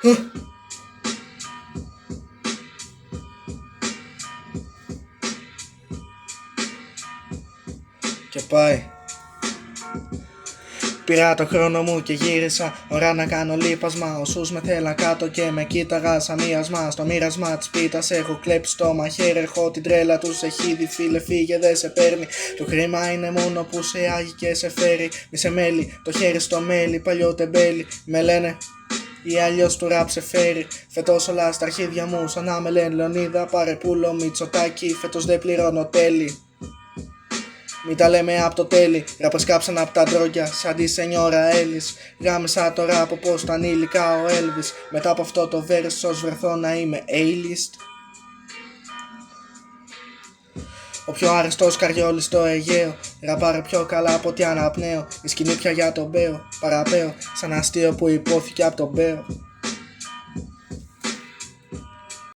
Και πάει. Πήρα το χρόνο μου και γύρισα. Ώρα να κάνω λείπασμα. Όσους με θέλαν κάτω και με κοίταγα σαν μοίρασμα. Στο μοίρασμα της πίτας έχω κλέψει το μαχαίρι. Έχω την τρέλα τους έχει δει, φίλε, φύγε δεν σε παίρνει. Το χρήμα είναι μόνο που σε άγει και σε φέρει. Μη σε μέλει, το χέρι στο μέλι, παλιό τεμπέλι. Με λένε ή αλλιώς του ραπ σε φέρει. Φέτος όλα στα αρχίδια μου σαν να με λένε Λεωνίδα. Πάρε πουλο Μητσοτάκη, φέτος δεν πληρώνω τέλη. Μην τα λέμε απ' το τέλει, ράπες κάψαν απ' τα ντρόγκια σαν τη σενιόρα Έλλης. Γάμισα το ράπ όπως τα ανήλικα ο Έλβης. Μετά από αυτό το verse ως βρεθώ να είμαι A-list. Ο πιο άρεστος καριόλης στο Αιγαίο. Ραπάρε πιο καλά από ό,τι αναπνέω. Η σκηνή πια για τον Μπέο. Παραπέω σαν αστείο που υπόθηκε απ' τον Μπέο.